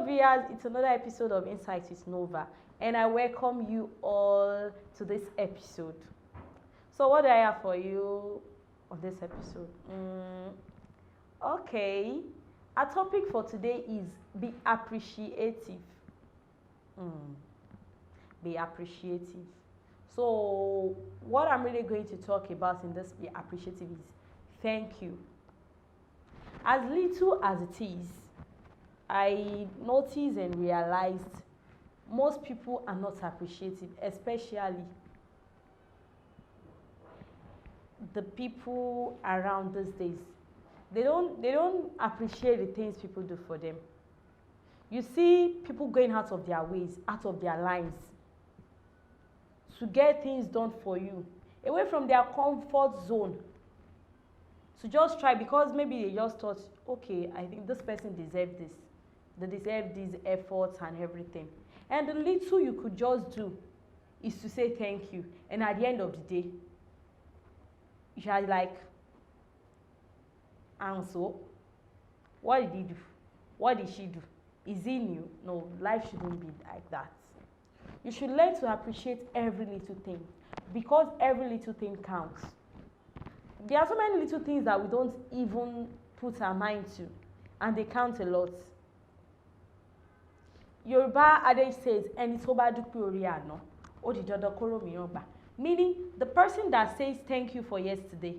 viewers, it's another episode of Insights with Nova, and I welcome you all to this episode. So what do I have for you on this episode? Okay, our topic for today is be appreciative. Be appreciative. So what I'm really going to talk about in this be appreciative is thank you. As little as it is, I noticed and realized most people are not appreciative, especially the people around these days. They don't appreciate the things people do for them. You see people going out of their ways, out of their lines to get things done for you, away from their comfort zone, to just try because maybe they just thought, okay, I think this person deserves this. They deserve these efforts and everything. And the little you could just do is to say thank you. And at the end of the day, you are like, and so, what did he do? What did she do? Is he new? No, life shouldn't be like that. You should learn to appreciate every little thing because every little thing counts. There are so many little things that we don't even put our mind to, and they count a lot. Yoruba adage says, "Ẹni tó bá dúpẹ́ orí àná, ó di dandan kóró mìíràn gbà." Meaning, the person that says thank you for yesterday,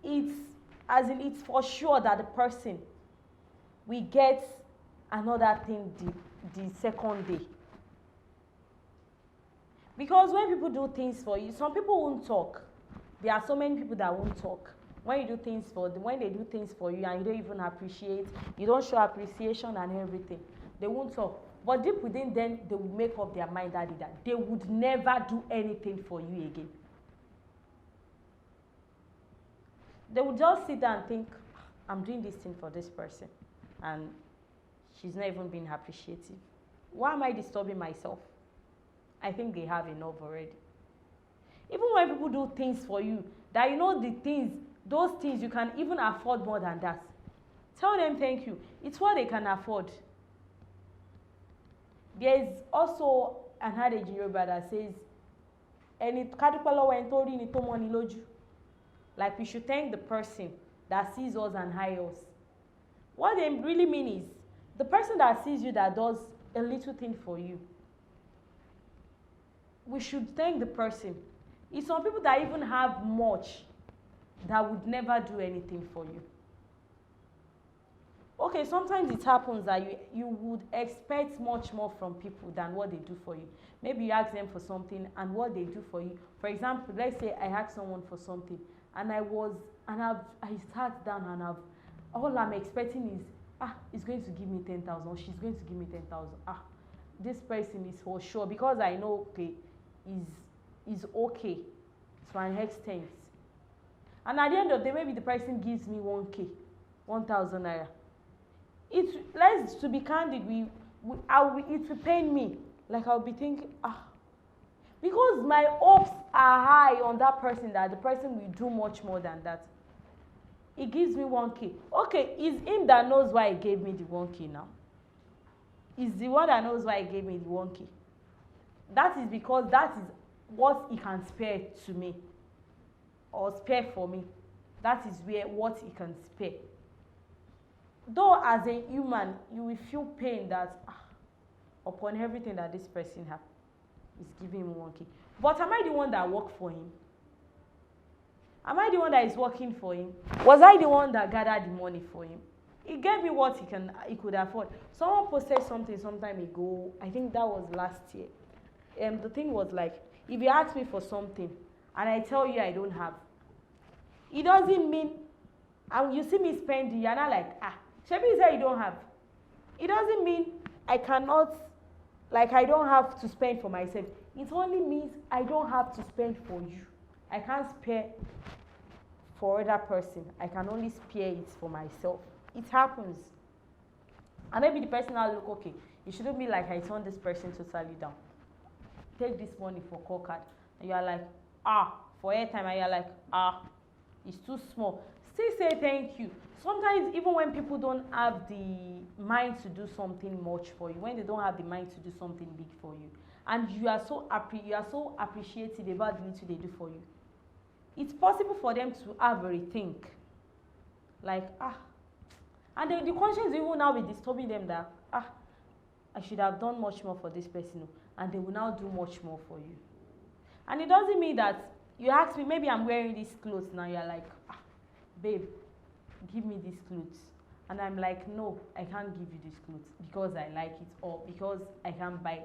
it's for sure that the person will get another thing the second day. Because when people do things for you, some people won't talk. There are so many people that won't talk. When you do things for them, when they do things for you and you don't even appreciate, you don't show appreciation and everything, they won't talk. But deep within them, they will make up their mind that they would never do anything for you again. They would just sit there and think, I'm doing this thing for this person and she's not even being appreciative. Why am I disturbing myself? I think they have enough already. Even when people do things for you, that you know those things you can even afford more than that. Tell them thank you. It's what they can afford. There is also an adage in Yoruba that says, like we should thank the person that sees us and hires us. What they really mean is, the person that sees you that does a little thing for you, we should thank the person. It's some people that even have much that would never do anything for you. Okay, sometimes it happens that you would expect much more from people than what they do for you. Maybe you ask them for something and what they do for you. For example, let's say I asked someone for something and I sat down and all I'm expecting is, he's going to give me 10,000 or she's going to give me 10,000. This person is for sure because I know, okay, is okay to an extent. And at the end of the day, maybe the person gives me 1K, 1,000 naira. To be candid, it will pain me. Like I'll be thinking, because my hopes are high on that person that the person will do much more than that. He gives me 1K. Okay, it's him that knows why he gave me the 1K now. He's the one that knows why he gave me the 1K. That is because that is what he can spare to me or spare for me. That is what he can spare. Though as a human, you will feel pain that upon everything that this person has is giving him 1K. But am I the one that worked for him? Am I the one that is working for him? Was I the one that gathered the money for him? He gave me what he could afford. Someone posted something some time ago. I think that was last year. The thing was like, if you ask me for something and I tell you I don't have, it doesn't mean, and you see me spending, you're not like, Shebi you say you don't have. It doesn't mean I cannot, like I don't have to spend for myself. It only means I don't have to spend for you. I can't spare for other person. I can only spare it for myself. It happens. And maybe the person will look, okay, it shouldn't be like I turn this person totally down. Take this money for call card. And you are like, for airtime. And you are like, it's too small. Still say thank you. Sometimes even when people don't have the mind to do something much for you, when they don't have the mind to do something big for you, and you are so appreciative about the little they do for you, it's possible for them to have a rethink. Like, and then the conscience will now be disturbing them that, I should have done much more for this person, and they will now do much more for you. And it doesn't mean that you ask me, maybe I'm wearing these clothes now, you're like, babe, give me these clothes. And I'm like, no, I can't give you these clothes because I like it, or because I can't buy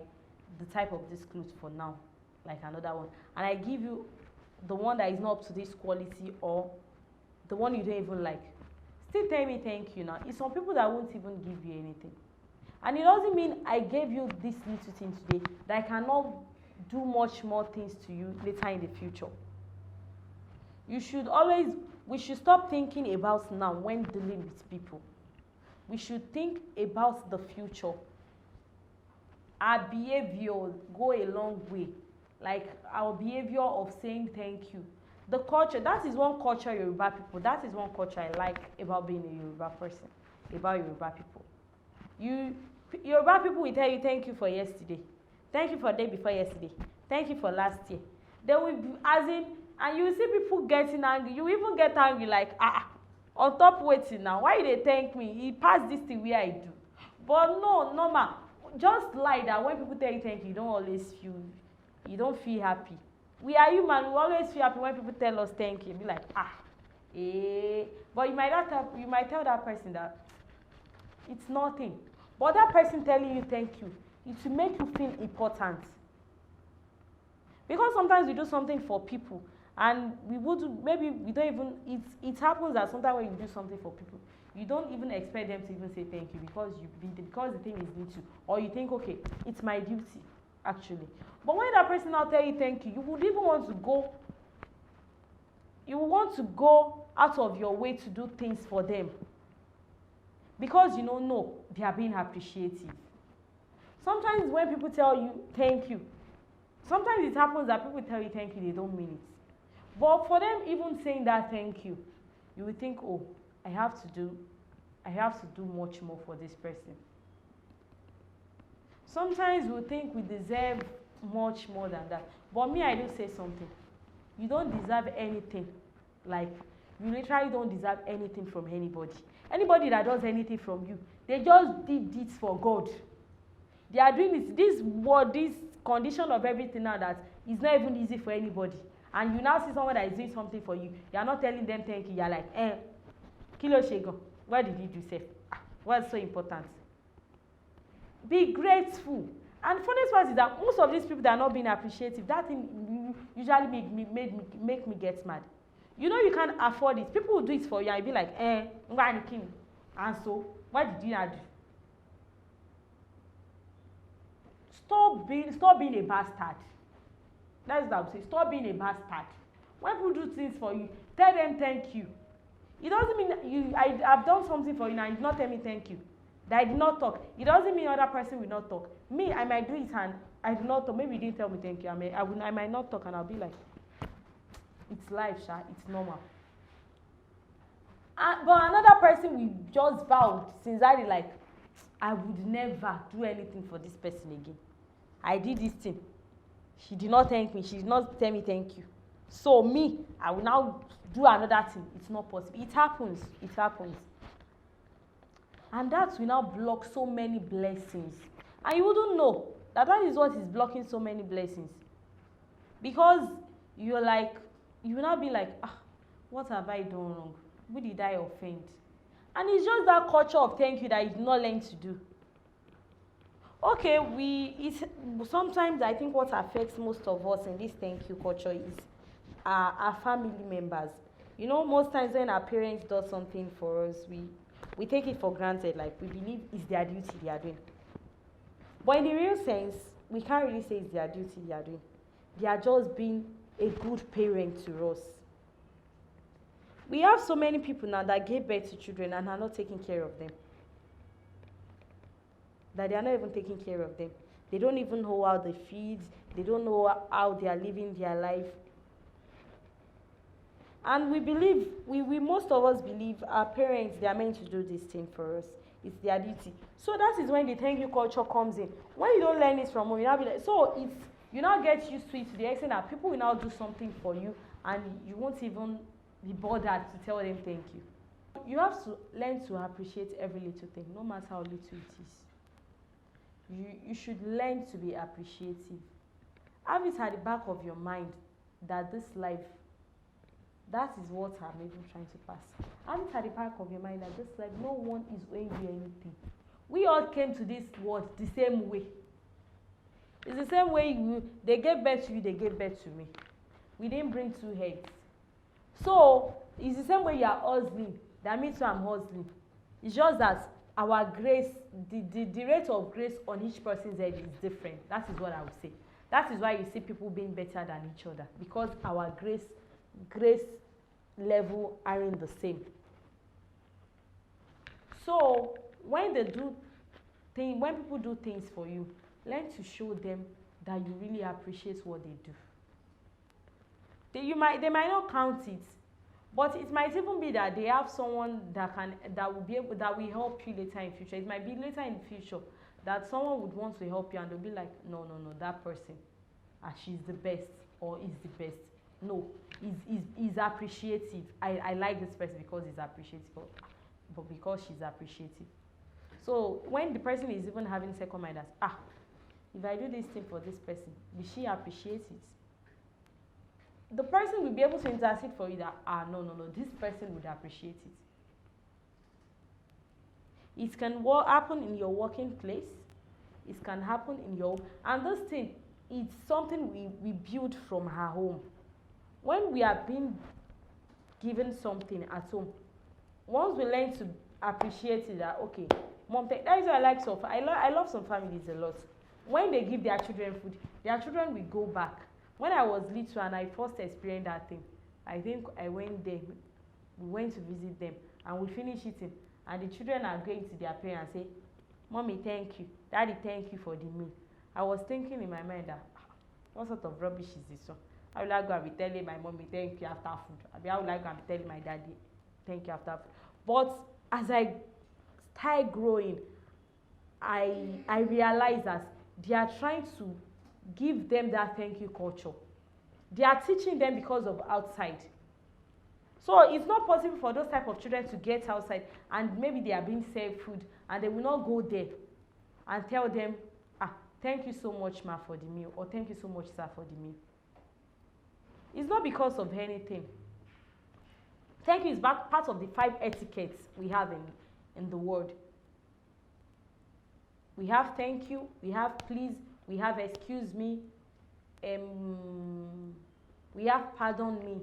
the type of this clothes for now, like another one. And I give you the one that is not up to this quality, or the one you don't even like. Still tell me thank you now. It's some people that won't even give you anything. And it doesn't mean I gave you this little thing today that I cannot do much more things to you later in the future. We should stop thinking about now when dealing with people. We should think about the future. Our behavior go a long way. Like our behavior of saying thank you. The culture, that is one culture Yoruba people, that is one culture I like about being a Yoruba person, about Yoruba people. Yoruba people will tell you thank you for yesterday, thank you for the day before yesterday, thank you for last year. They will be, as in, and you see people getting angry. You even get angry like, on top waiting now, why they thank me? He passed this thing where I do. But no, normal. Just like that, when people tell you thank you, you don't feel happy. We are human, we always feel happy when people tell us thank you. Be like, but you might tell that person that it's nothing. But that person telling you thank you, it will make you feel important. Because sometimes we do something for people, and maybe we don't even, it happens that sometimes when you do something for people, you don't even expect them to even say thank you because the thing is little, or you think, okay, it's my duty, actually. But when that person now tell you thank you, you would even want to go out of your way to do things for them. Because no, they are being appreciative. Sometimes when people tell you thank you, sometimes it happens that people tell you thank you, they don't mean it. But for them even saying that thank you, you will think, oh, I have to do much more for this person. Sometimes we think we deserve much more than that. But me, I do say something. You don't deserve anything. Like, you literally don't deserve anything from anybody. Anybody that does anything from you, they just did this for God. They are doing this condition of everything now that is not even easy for anybody. And you now see someone that is doing something for you. You are not telling them thank you. You are like, Kilo Shegon, what did you do, sir? What's so important? Be grateful. And the funniest part is that most of these people that are not being appreciative, that thing usually make me get mad. You know you can't afford it. People will do it for you and you'll be like, and so, what did you not do? Stop being a bastard. That's what I would say. Stop being a bastard. When people do things for you, tell them thank you. It doesn't mean I've done something for you now, you did not tell me thank you. That I did not talk. It doesn't mean other person will not talk. Me, I might do it and I did not talk. Maybe you didn't tell me thank you. I might not talk and I'll be like, it's life, Sha. It's normal. But another person will just vowed sincerely like, I would never do anything for this person again. I did this thing. She did not thank me. She did not tell me thank you. So me, I will now do another thing. It's not possible. It happens. It happens. And that will now block so many blessings. And you wouldn't know that is what is blocking so many blessings. Because you will now be like, what have I done wrong? Who did I offend? And it's just that culture of thank you that you did not learn to do. Okay, sometimes I think what affects most of us in this thank you culture is our family members. Most times when our parents do something for us, we take it for granted, like we believe it's their duty they are doing. But in the real sense, we can't really say it's their duty they are doing. They are just being a good parent to us. We have so many people now that gave birth to children and are not taking care of them. That they are not even taking care of them. They don't even know how they feed. They don't know how they are living their life. And we believe, we most of us believe our parents, they are meant to do this thing for us. It's their duty. So that is when the thank you culture comes in. When you don't learn it from home, you now be like, so it's, you now get used to it to the extent that people will now do something for you and you won't even be bothered to tell them thank you. You have to learn to appreciate every little thing, no matter how little it is. You should learn to be appreciative. Have it at the back of your mind that this life, that is what I'm even trying to pass. Have it at the back of your mind that this life, no one is owing you anything. We all came to this world the same way. It's the same way they gave birth to you, they gave birth to me. We didn't bring two heads. So it's the same way you are hustling, that means I'm hustling. It's just that our grace, the rate of grace on each person's head is different. That is what I would say. That is why you see people being better than each other, because our grace level aren't the same. So when when people do things for you, learn to show them that you really appreciate what they do. They might not count it, but it might even be that they have someone that will help you later in future. It might be later in the future that someone would want to help you and they'll be like, no, that person, she's the best or is the best. No, is appreciative. I like this person because he's appreciative, but because she's appreciative. So when the person is even having second mind as, if I do this thing for this person, will she appreciate it? The person will be able to intercede for you that, no, this person would appreciate it. It can happen in your working place. It can happen in your, and this thing, it's something we build from our home. When we are being given something at home, once we learn to appreciate it, that, okay, mom, that is what I like so far. I love some families a lot. When they give their children food, their children will go back. When I was little and I first experienced that thing, I think I went there, we went to visit them, and we finished eating, and the children are going to their parents and say, Mommy, thank you. Daddy, thank you for the meal. I was thinking in my mind that, what sort of rubbish is this one? How will I go and be telling my mommy thank you after food? How will I go and be telling my daddy thank you after food? But as I started growing, I realized that they are trying to give them that thank you culture. They are teaching them because of outside. So it's not possible for those type of children to get outside and maybe they are being served food and they will not go there and tell them, thank you so much, ma, for the meal, or thank you so much, sir, for the meal. It's not because of anything. Thank you is part of the 5 etiquettes we have in the world. We have thank you, we have please, we have excuse me, we have pardon me,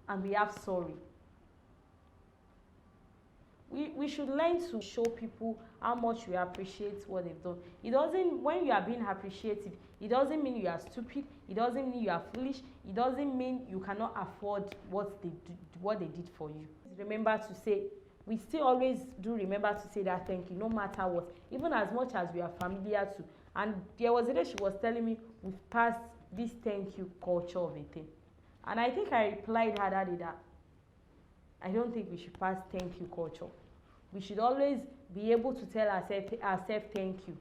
and we have sorry. We should learn to show people how much we appreciate what they've done. It doesn't, when you are being appreciative, it doesn't mean you are stupid, it doesn't mean you are foolish, it doesn't mean you cannot afford what they did for you. Remember to say, we still always do remember to say that thank you, no matter what, even as much as we are familiar to. And there was a day she was telling me we've passed this thank you culture of a thing. And I think I replied her that day that I don't think we should pass thank you culture. We should always be able to tell ourselves thank you.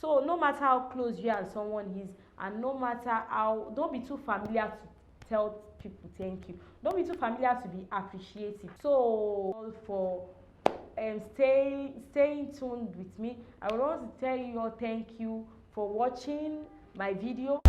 So no matter how close you and someone is, and no matter how, don't be too familiar to tell people thank you. Don't be too familiar to be appreciative. So for staying tuned with me, I would want to tell you all thank you for watching my video.